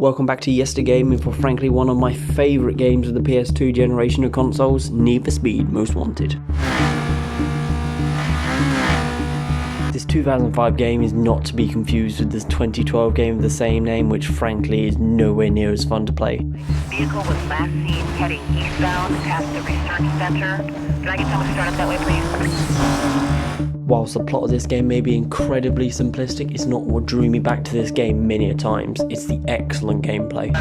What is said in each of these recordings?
Welcome back to YesterGaming for frankly one of my favourite games of the PS2 generation of consoles, Need for Speed Most Wanted. This 2005 game is not to be confused with this 2012 game of the same name, which frankly is nowhere near as fun to play. Vehicle was last seen heading eastbound past the research center. Can I get someone to start up that way, please? Whilst the plot of this game may be incredibly simplistic, it's not what drew me back to this game many a times. It's the excellent gameplay.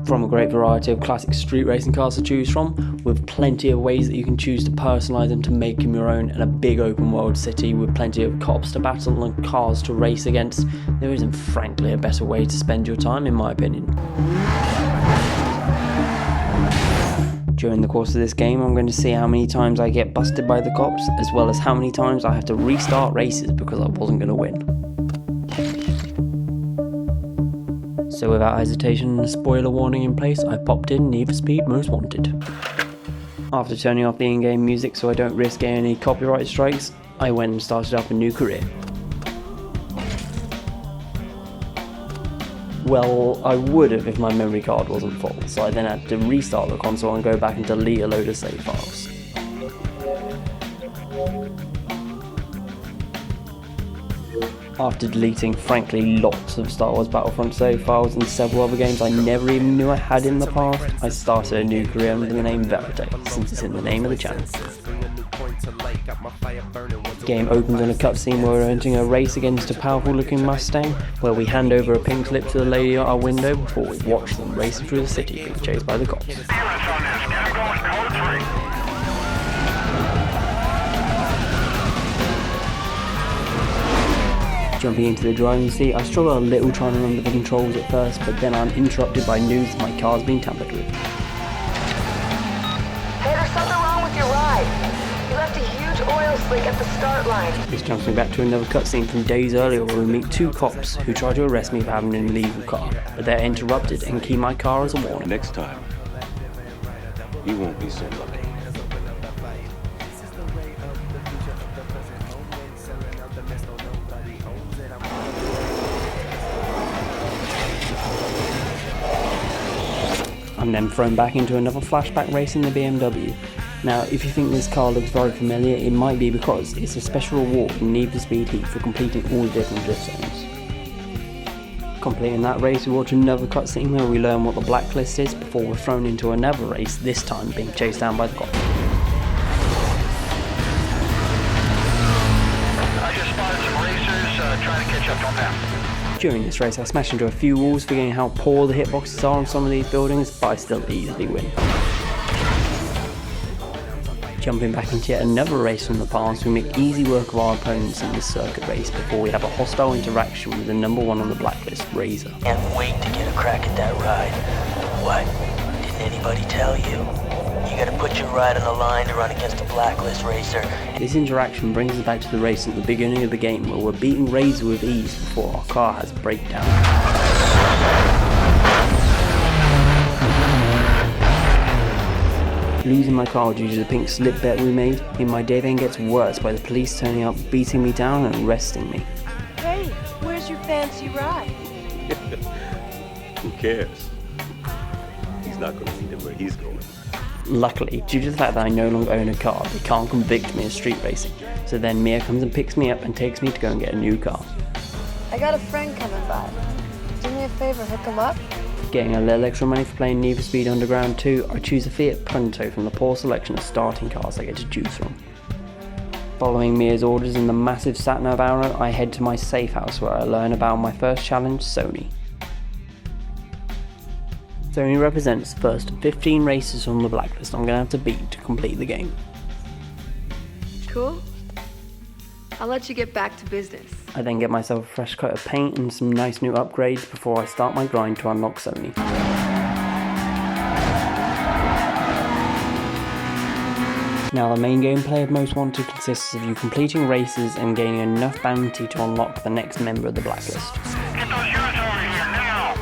From a great variety of classic street racing cars to choose from, with plenty of ways that you can choose to personalise them to make them your own, and a big open world city with plenty of cops to battle and cars to race against, there isn't frankly a better way to spend your time in my opinion. During the course of this game, I'm going to see how many times I get busted by the cops, as well as how many times I have to restart races because I wasn't going to win. So without hesitation and a spoiler warning in place, I popped in Need for Speed Most Wanted. After turning off the in-game music so I don't risk getting any copyright strikes, I went and started up a new career. Well, I would have if my memory card wasn't full, so I then had to restart the console and go back and delete a load of save files. After deleting frankly lots of Star Wars Battlefront save files and several other games I never even knew I had in the past, I started a new career under the name Verite, since it's in the name of the channel. The game opens on a cutscene where we're entering a race against a powerful looking Mustang, where we hand over a pink slip to the lady at our window before we watch them racing through the city being chased by the cops. Jumping into the driving seat, I struggle a little trying to remember the controls at first, but then I'm interrupted by news that my car's been tampered with. Hey, there's something wrong with your ride. You left a huge oil slick at the start line. This jumps me back to another cutscene from days earlier where we meet two cops who try to arrest me for having an illegal car, but they're interrupted and key my car as a warning. Next time, you won't be so lucky. I'm then thrown back into another flashback race in the BMW. Now, if you think this car looks very familiar, it might be because it's a special reward in Need for Speed Heat for completing all the different drift zones. Completing that race, we watch another cutscene where we learn what the blacklist is before we're thrown into another race, this time being chased down by the cops. I just spotted some racers trying to catch up on them. During this race, I smash into a few walls, forgetting how poor the hitboxes are on some of these buildings, but I still easily win. Jumping back into yet another race from the past, we make easy work of our opponents in this circuit race before we have a hostile interaction with the number one on the blacklist, Razor. Can't wait to get a crack at that ride. What? Didn't anybody tell you? You gotta put your ride on the line to run against a blacklist racer. This interaction brings us back to the race at the beginning of the game where we're beating Razor with ease before our car has a breakdown. Losing my car due to the pink slip bet we made, and my day then gets worse by the police turning up, beating me down and arresting me. Hey, where's your fancy ride? Who cares? He's not going to lead him where he's going. Luckily, due to the fact that I no longer own a car, they can't convict me of street racing, so then Mia comes and picks me up and takes me to go and get a new car. I got a friend coming by. Do me a favor, hook him up. Getting a little extra money for playing Need for Speed Underground 2, I choose a Fiat Punto from the poor selection of starting cars I get to choose from. Following Mia's orders in the massive sat-nav arrow, I head to my safe house where I learn about my first challenge, Sony. Sony represents the first 15 races from the blacklist I'm going to have to beat to complete the game. Cool. I'll let you get back to business. I then get myself a fresh coat of paint and some nice new upgrades before I start my grind to unlock Sony. Now the main gameplay of Most Wanted consists of you completing races and gaining enough bounty to unlock the next member of the blacklist. Get those units over here now.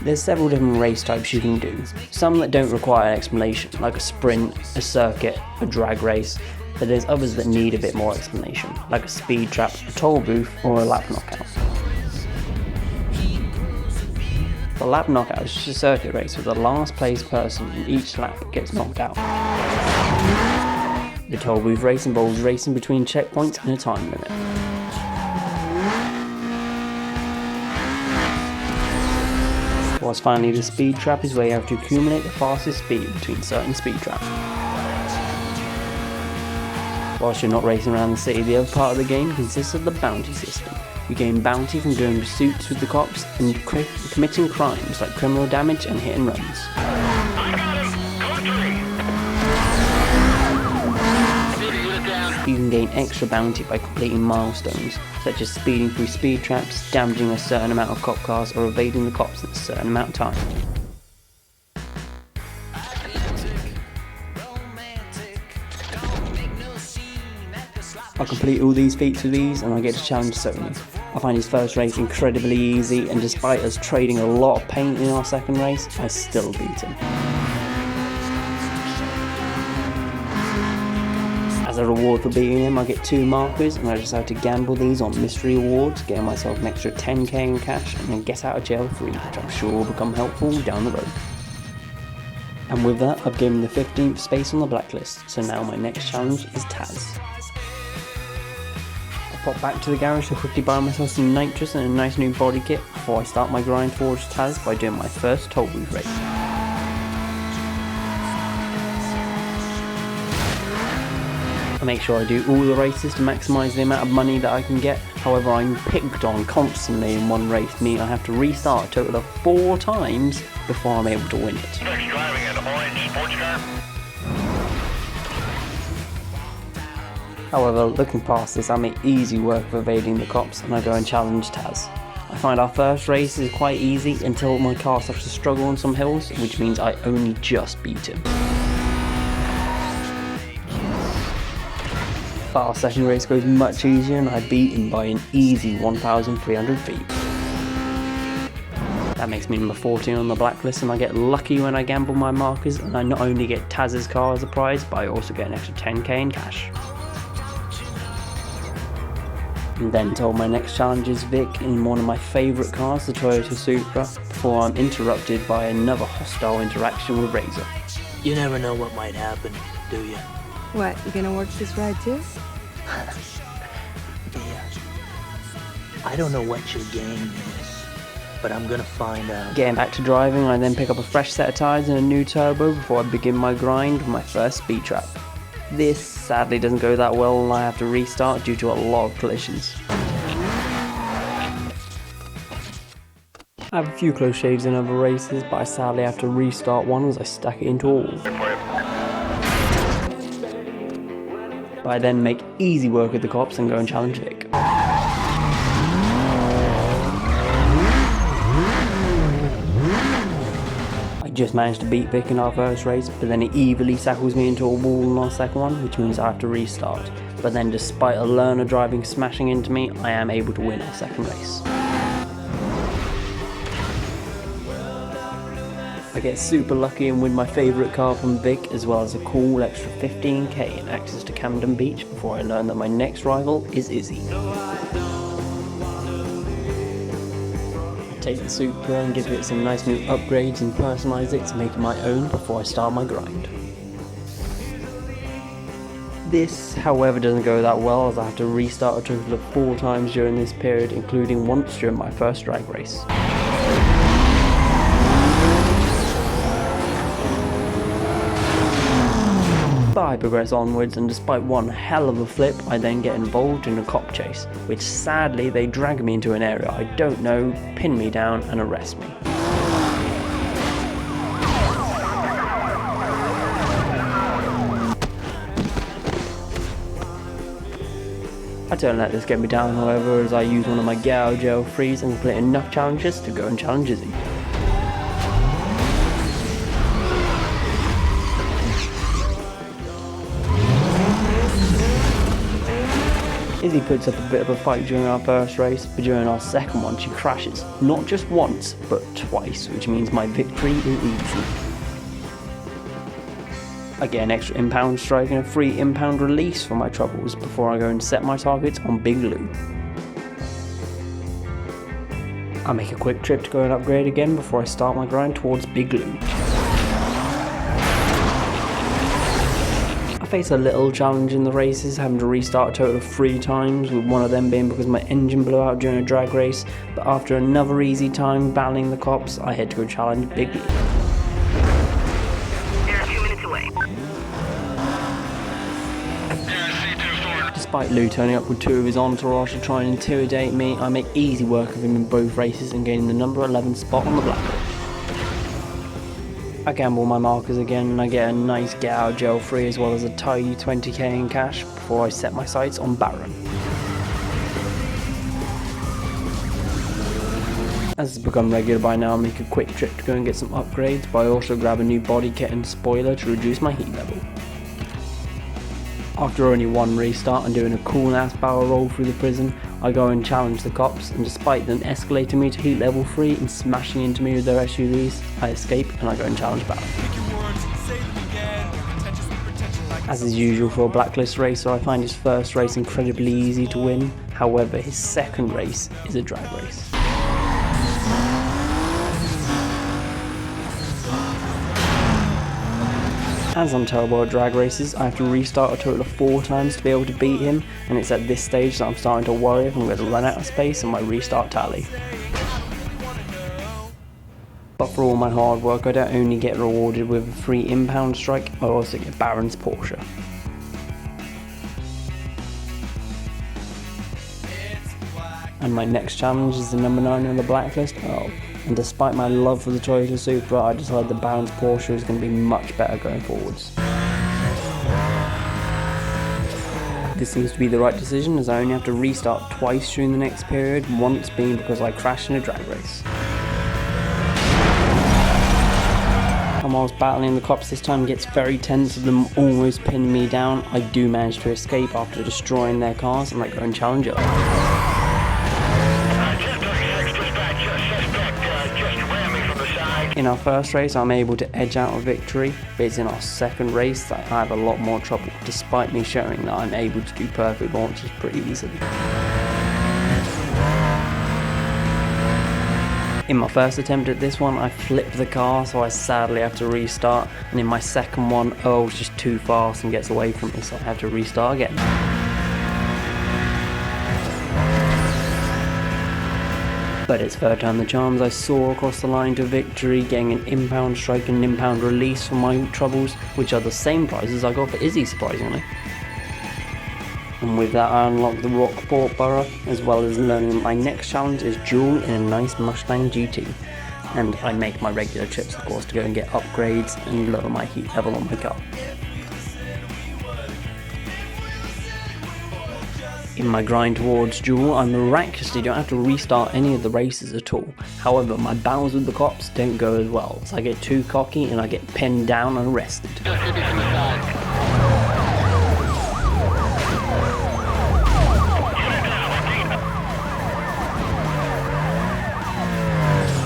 There's several different race types you can do, some that don't require an explanation, like a sprint, a circuit, a drag race, but there's others that need a bit more explanation, like a speed trap, a toll booth, or a lap knockout. The lap knockout is just a circuit race where the last place person in each lap gets knocked out. The toll booth race involves racing between checkpoints and a time limit. Whilst finally the speed trap is where you have to accumulate the fastest speed between certain speed traps. Whilst you're not racing around the city, the other part of the game consists of the bounty system. You gain bounty from doing pursuits with the cops and committing crimes like criminal damage and hit and runs. You can gain extra bounty by completing milestones, such as speeding through speed traps, damaging a certain amount of cop cars, or evading the cops in a certain amount of time. I complete all these feats with ease and I get to challenge Sony. I find his first race incredibly easy, and despite us trading a lot of paint in our second race, I still beat him. As a reward for beating him, I get 2 markers, and I decide to gamble these on mystery awards, getting myself an extra 10k in cash, and then get out of jail free, which I'm sure will become helpful down the road. And with that, I've given the 15th space on the blacklist, so now my next challenge is Taz. I pop back to the garage to quickly buy myself some nitrous and a nice new body kit before I start my grind towards Taz by doing my first toll booth race. I make sure I do all the races to maximise the amount of money that I can get. However, I'm picked on constantly in one race, meaning I have to restart a total of 4 times before I'm able to win it. Driving an orange sports car. However, looking past this, I make easy work of evading the cops and I go and challenge Taz. I find our first race is quite easy until my car starts to struggle on some hills, which means I only just beat him. But our second race goes much easier and I beat him by an easy 1,300 feet. That makes me number 14 on the blacklist, and I get lucky when I gamble my markers, and I not only get Taz's car as a prize, but I also get an extra 10k in cash. And then told my next challenge is Vic in one of my favourite cars, the Toyota Supra, before I'm interrupted by another hostile interaction with Razor. You never know what might happen, do you? What, you gonna work this ride too? Yeah. I don't know what your game is, but I'm gonna find out. Getting back to driving, I then pick up a fresh set of tyres and a new turbo before I begin my grind with my first speed trap. This sadly doesn't go that well and I have to restart due to a lot of collisions. I have a few close shaves in other races, but I sadly have to restart one as I stack it into all. But I then make easy work with the cops and go and challenge Vic. I just managed to beat Vic in our first race, but then it evilly tackles me into a wall in our second one, which means I have to restart. But then despite a learner driving smashing into me, I am able to win our second race. I get super lucky and win my favourite car from Vic, as well as a cool extra 15k and access to Camden Beach before I learn that my next rival is Izzy. I take the Supra and give it some nice new upgrades and personalise it to make it my own before I start my grind. This, however, doesn't go that well as I have to restart a total of 4 times during this period, including once during my first drag race. But I progress onwards, and despite one hell of a flip, I then get involved in a cop chase, which sadly they drag me into an area I don't know, pin me down and arrest me. I don't let this get me down, however, as I use one of my get out of jail frees and complete enough challenges to go and challenge Izzy. Izzy puts up a bit of a fight during our first race, but during our second one she crashes, not just once, but twice, which means my victory is easy. I get an extra impound strike and a free impound release for my troubles before I go and set my targets on Big Lou. I make a quick trip to go and upgrade again before I start my grind towards Big Lou. I face a little challenge in the races, having to restart a total of 3 times, with one of them being because my engine blew out during a drag race, but after another easy time battling the cops, I head to go challenge Big Lou. Despite Lou turning up with 2 of his entourage to try and intimidate me, I make easy work of him in both races and gaining the number 11 spot on the blacklist. I gamble my markers again and I get a nice get out of jail free as well as a tidy 20k in cash before I set my sights on Baron. As it's become regular by now, I make a quick trip to go and get some upgrades, but I also grab a new body kit and spoiler to reduce my heat level. After only 1 restart and doing a cool ass barrel roll through the prison, I go and challenge the cops, and despite them escalating me to heat level 3 and smashing into me with their SUVs, I escape and I go and challenge Baron. As is usual for a blacklist racer, I find his first race incredibly easy to win, however his second race is a drag race. As I'm terrible at drag races, I have to restart a total of 4 times to be able to beat him, and it's at this stage that I'm starting to worry if I'm going to run out of space on my restart tally. But for all my hard work, I don't only get rewarded with a free impound strike, I also get Baron's Porsche. And my next challenge is the number 9 on the blacklist. And despite my love for the Toyota Supra, I decided the Baron's Porsche is going to be much better going forwards. This seems to be the right decision, as I only have to restart twice during the next period, once being because I crashed in a drag race. And whilst battling the cops this time gets very tense with them almost pinning me down, I do manage to escape after destroying their cars and I go and challenge up. In our first race I'm able to edge out a victory, but it's in our second race that I have a lot more trouble, despite me showing that I'm able to do perfect launches pretty easily. In my first attempt at this one I flipped the car, so I sadly have to restart, and in my second one Earl was just too fast and gets away from me, so I have to restart again. But it's third time the charms, I soar across the line to victory, getting an impound strike and an impound release for my troubles, which are the same prizes I got for Izzy, surprisingly. And with that I unlock the Rockport Borough, as well as learning that my next challenge is Duel in a nice Mustang GT. And I make my regular trips of course to go and get upgrades and lower my heat level on my car. In my grind towards Duel, I miraculously don't have to restart any of the races at all. However, my battles with the cops don't go as well, so I get too cocky and I get pinned down and arrested.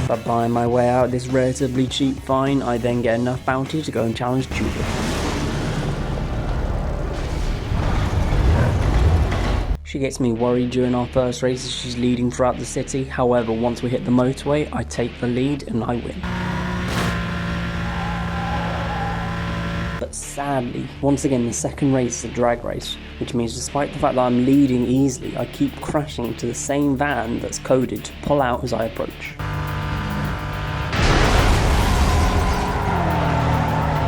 But buying my way out of this relatively cheap fine, I then get enough bounty to go and challenge Duel. She gets me worried during our first race as she's leading throughout the city, however once we hit the motorway I take the lead and I win. But sadly, once again the second race is a drag race, which means despite the fact that I'm leading easily, I keep crashing into the same van that's coded to pull out as I approach.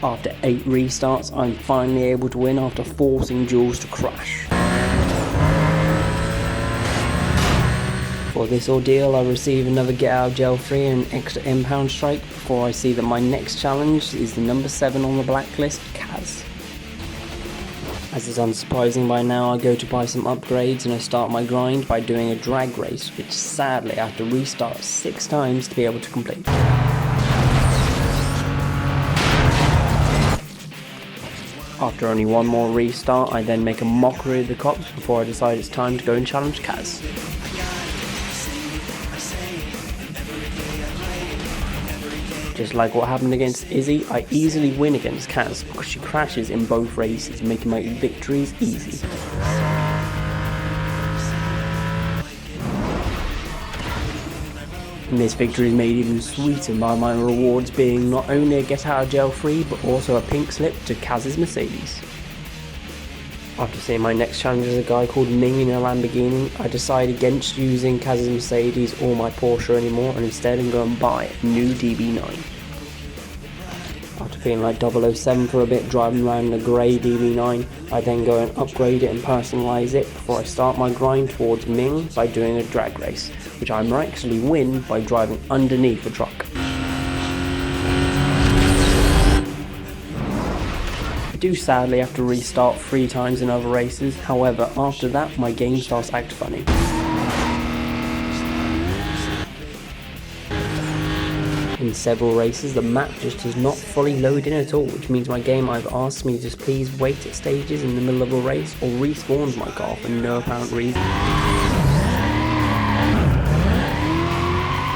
After 8 restarts, I'm finally able to win after forcing Jules to crash. For this ordeal, I receive another get out of jail free and an extra impound strike before I see that my next challenge is the number 7 on the blacklist, Kaz. As is unsurprising by now, I go to buy some upgrades and I start my grind by doing a drag race, which sadly I have to restart 6 times to be able to complete. After only one more restart, I then make a mockery of the cops before I decide it's time to go and challenge Kaz. Just like what happened against Izzy, I easily win against Kaz because she crashes in both races, making my victories easy. And this victory is made even sweeter by my rewards being not only a get out of jail free, but also a pink slip to Kaz's Mercedes. After seeing my next challenge as a guy called Ming in a Lamborghini, I decide against using Kaz's Mercedes or my Porsche anymore and instead I'm going to buy a new DB9. After feeling like 007 for a bit driving around a grey DB9, I then go and upgrade it and personalise it before I start my grind towards Ming by doing a drag race, which I miraculously win by driving underneath a truck. I do sadly have to restart 3 times in other races, however after that my game starts to act funny. In several races the map just does not fully load in at all, which means my game either asks me to just please wait at stages in the middle of a race or respawns my car for no apparent reason.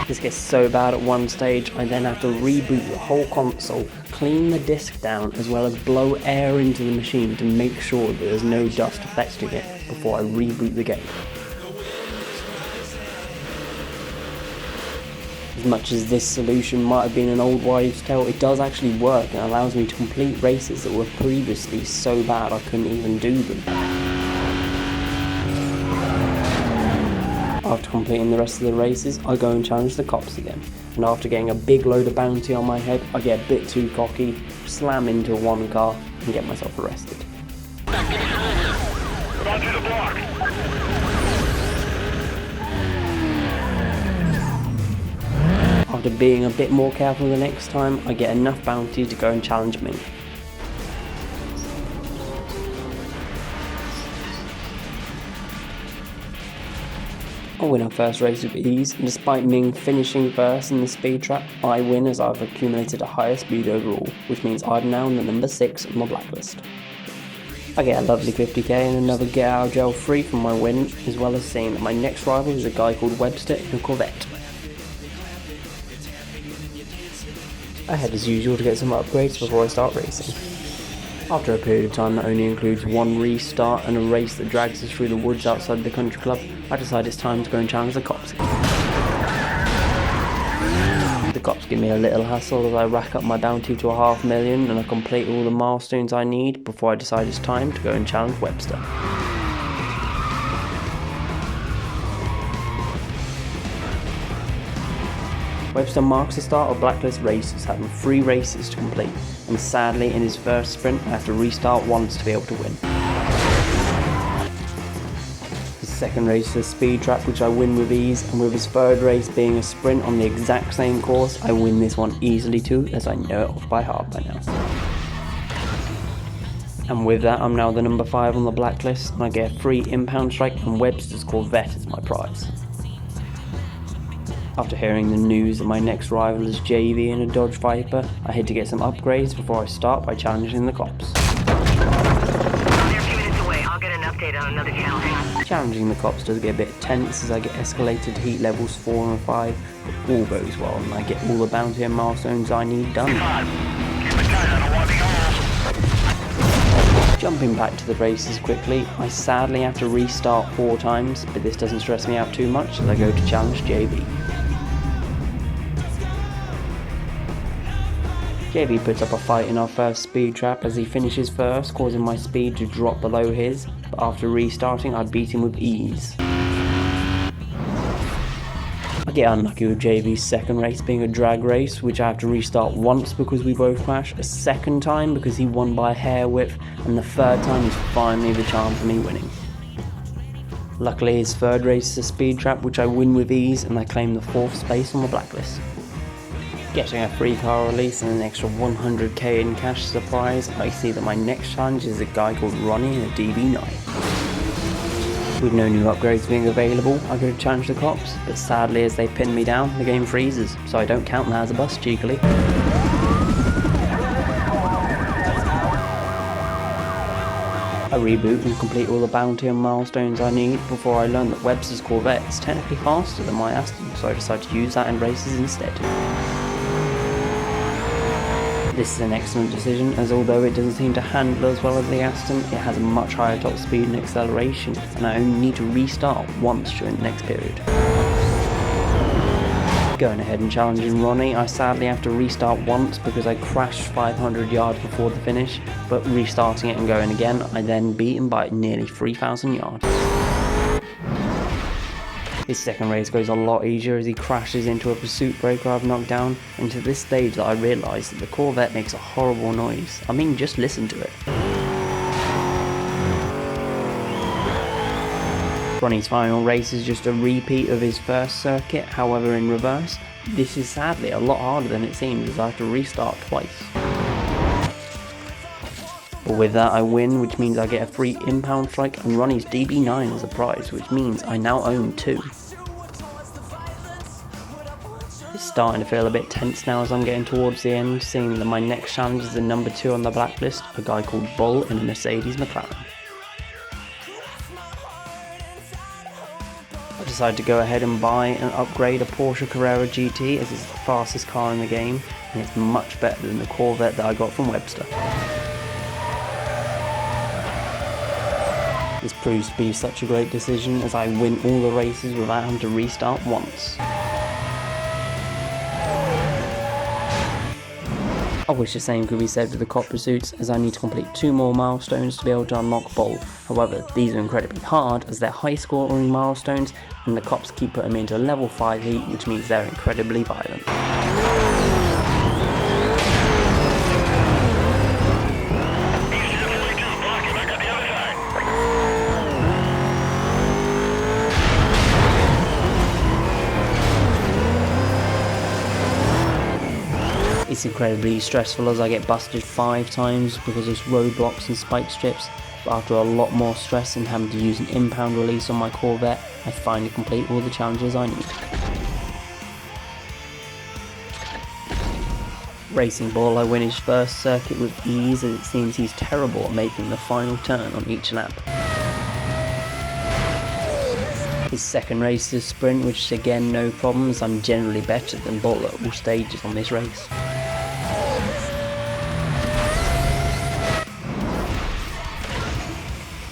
This gets so bad at one stage, I then have to reboot the whole console, clean the disc down, as well as blow air into the machine to make sure that there's no dust affecting it before I reboot the game. As much as this solution might have been an old wives' tale, it does actually work and allows me to complete races that were previously so bad I couldn't even do them. After completing the rest of the races, I go and challenge the cops again, and after getting a big load of bounty on my head, I get a bit too cocky, slam into one car, and get myself arrested. After being a bit more careful the next time, I get enough bounty to go and challenge Ming. I win our first race with ease, and despite Ming finishing first in the speed trap, I win as I've accumulated a higher speed overall, which means I'm now on the number 6 on the blacklist. I get a lovely 50k and another get out of jail free from my win, as well as seeing that my next rival is a guy called Webster in a Corvette. I head as usual to get some upgrades before I start racing. After a period of time that only includes one restart and a race that drags us through the woods outside the country club, I decide it's time to go and challenge the cops. The cops give me a little hassle as I rack up my bounty to 500,000 and I complete all the milestones I need before I decide it's time to go and challenge Webster. Webster marks the start of Blacklist races, having 3 races to complete, and sadly in his first sprint I have to restart once to be able to win. His second race is a speed trap which I win with ease, and with his third race being a sprint on the exact same course, I win this one easily too, as I know it off by heart by now. And with that I'm now the number 5 on the blacklist, and I get a free impound strike and Webster's Corvette as my prize. After hearing the news that my next rival is JV in a Dodge Viper, I head to get some upgrades before I start by challenging the cops. They're a few minutes away. I'll get an update on another channel. Hang on. Challenging the cops does get a bit tense as I get escalated to heat levels 4 and 5, but all goes well and I get all the bounty and milestones I need done. Jumping back to the races quickly, I sadly have to restart 4 times, but this doesn't stress me out too much as I go to challenge JV. JV puts up a fight in our first speed trap as he finishes first, causing my speed to drop below his, but after restarting I beat him with ease. I get unlucky with JV's second race being a drag race, which I have to restart once because we both crash, a second time because he won by a hair width, and the third time is finally the charm for me winning. Luckily his third race is a speed trap which I win with ease and I claim the 4th space on the blacklist. Getting a free car release and an extra 100k in cash surprise, I see that my next challenge is a guy called Ronnie in a DB9. With no new upgrades being available, I go to challenge the cops, but sadly as they pin me down, the game freezes, so I don't count that as a bust cheekily. I reboot and complete all the bounty and milestones I need before I learn that Webster's Corvette is technically faster than my Aston, so I decide to use that in races instead. This is an excellent decision, as although it doesn't seem to handle as well as the Aston, it has a much higher top speed and acceleration, and I only need to restart once during the next period. Going ahead and challenging Ronnie, I sadly have to restart once because I crashed 500 yards before the finish, but restarting it and going again, I then beat him by nearly 3,000 yards. His second race goes a lot easier as he crashes into a pursuit breaker I've knocked down, and to this stage that I realise that the Corvette makes a horrible noise. I mean, just listen to it. Ronnie's final race is just a repeat of his first circuit, however in reverse. This is sadly a lot harder than it seems as I have to restart twice. But with that I win, which means I get a free impound strike and Ronnie's DB9 as a prize, which means I now own 2. It's starting to feel a bit tense now as I'm getting towards the end, seeing that my next challenge is the number 2 on the blacklist, a guy called Bull in a Mercedes McLaren. I decided to go ahead and buy and upgrade a Porsche Carrera GT as it's the fastest car in the game, and it's much better than the Corvette that I got from Webster. This proves to be such a great decision as I win all the races without having to restart once. I wish the same could be said with the cop pursuits, as I need to complete 2 more milestones to be able to unlock Bull. However, these are incredibly hard as they're high scoring milestones and the cops keep putting me into level 5 heat, which means they're incredibly violent. It's incredibly stressful as I get busted 5 times because of roadblocks and spike strips, but after a lot more stress and having to use an impound release on my Corvette, I finally complete all the challenges I need. Racing Bull, I win his first circuit with ease as it seems he's terrible at making the final turn on each lap. His second race is sprint, which is again no problems. I'm generally better than Bull at all stages on this race.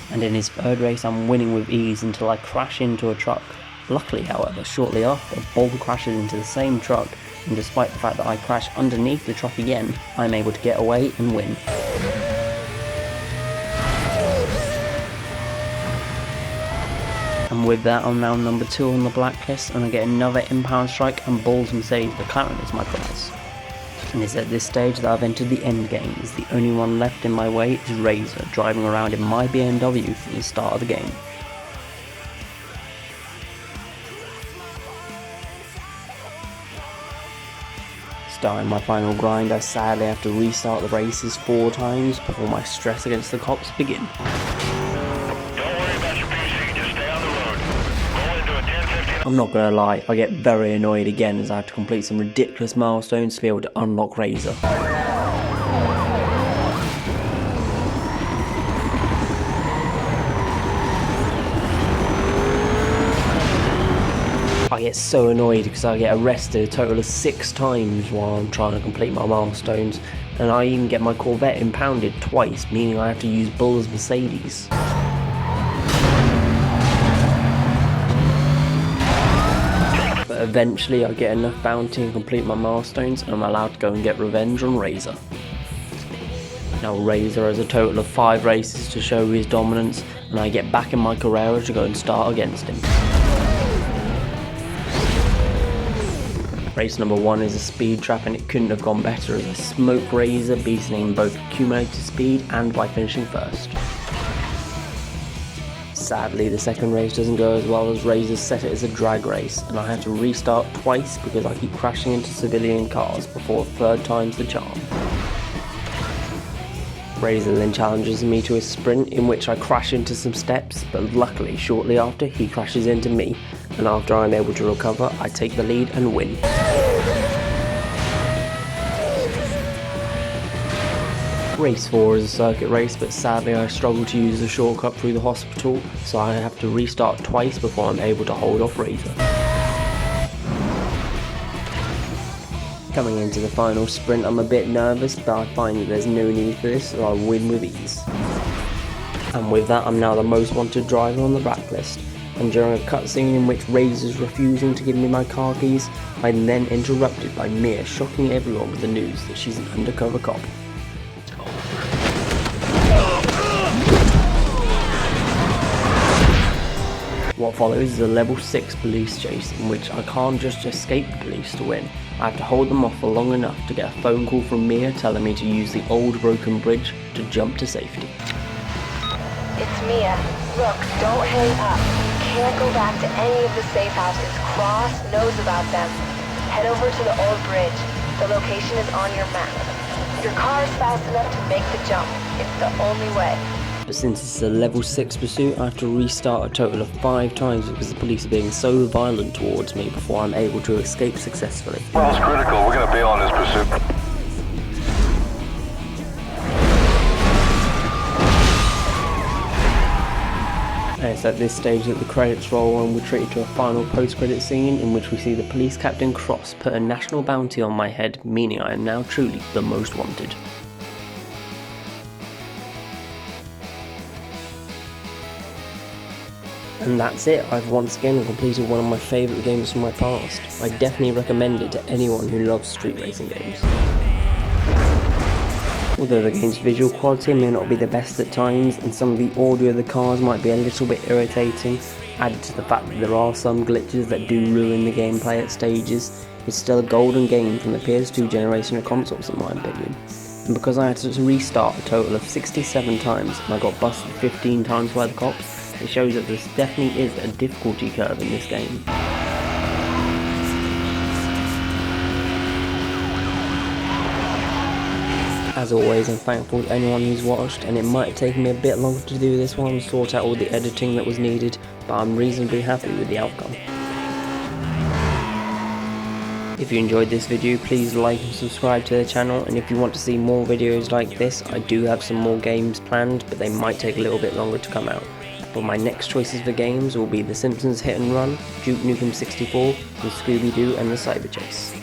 And in his third race I'm winning with ease until I crash into a truck. Luckily, however, shortly after, Bull crashes into the same truck, and despite the fact that I crash underneath the truck again, I'm able to get away and win. And with that I'm now number 2 on the blacklist, and I get another impound strike and Bull's Mercedes McLaren is my prize. And it's at this stage that I've entered the end game, as the only one left in my way is Razor, driving around in my BMW from the start of the game. Starting my final grind, I sadly have to restart the races 4 times before my stress against the cops begin. I'm not gonna lie, I get very annoyed again as I have to complete some ridiculous milestones to be able to unlock Razor. I get so annoyed because I get arrested a total of 6 times while I'm trying to complete my milestones, and I even get my Corvette impounded twice, meaning I have to use Bull's Mercedes. Eventually I get enough bounty and complete my milestones and I'm allowed to go and get revenge on Razor. Now Razor has a total of 5 races to show his dominance, and I get back in my Carrera to go and start against him. Race number 1 is a speed trap, and it couldn't have gone better as I smoke Razor, beating him both accumulated speed and by finishing first. Sadly, the second race doesn't go as well as Razor set it as a drag race, and I had to restart twice because I keep crashing into civilian cars before 3rd time's the charm. Razor then challenges me to a sprint in which I crash into some steps, but luckily shortly after he crashes into me, and after I'm able to recover I take the lead and win. Race 4 is a circuit race, but sadly I struggled to use the shortcut through the hospital, so I have to restart twice before I'm able to hold off Razor. Coming into the final sprint, I'm a bit nervous, but I find that there's no need for this, so I win with ease. And with that, I'm now the most wanted driver on the blacklist. And during a cutscene in which Razor's refusing to give me my car keys, I'm then interrupted by Mia shocking everyone with the news that she's an undercover cop. What follows is a level 6 police chase in which I can't just escape the police to win. I have to hold them off for long enough to get a phone call from Mia telling me to use the old broken bridge to jump to safety. It's Mia. Look, don't hang up. You can't go back to any of the safe houses. Cross knows about them. Head over to the old bridge. The location is on your map. Your car is fast enough to make the jump. It's the only way. But since it's a level 6 pursuit, I have to restart a total of 5 times because the police are being so violent towards me before I'm able to escape successfully. Well, it's critical. We're going to bail on this pursuit. And it's at this stage that the credits roll and we're treated to a final post-credit scene in which we see the police captain Cross put a national bounty on my head, meaning I am now truly the most wanted. And that's it, I've once again completed one of my favourite games from my past. I definitely recommend it to anyone who loves street racing games. Although the game's visual quality may not be the best at times, and some of the audio of the cars might be a little bit irritating, added to the fact that there are some glitches that do ruin the gameplay at stages, it's still a golden game from the PS2 generation of consoles in my opinion. And because I had to restart a total of 67 times and I got busted 15 times by the cops, it shows that there definitely is a difficulty curve in this game. As always, I'm thankful to anyone who's watched, and it might have taken me a bit longer to do this one and sort out all the editing that was needed, but I'm reasonably happy with the outcome. If you enjoyed this video, please like and subscribe to the channel, and if you want to see more videos like this, I do have some more games planned, but they might take a little bit longer to come out. But my next choices for games will be The Simpsons Hit and Run, Duke Nukem 64, and Scooby-Doo and the Cyber Chase.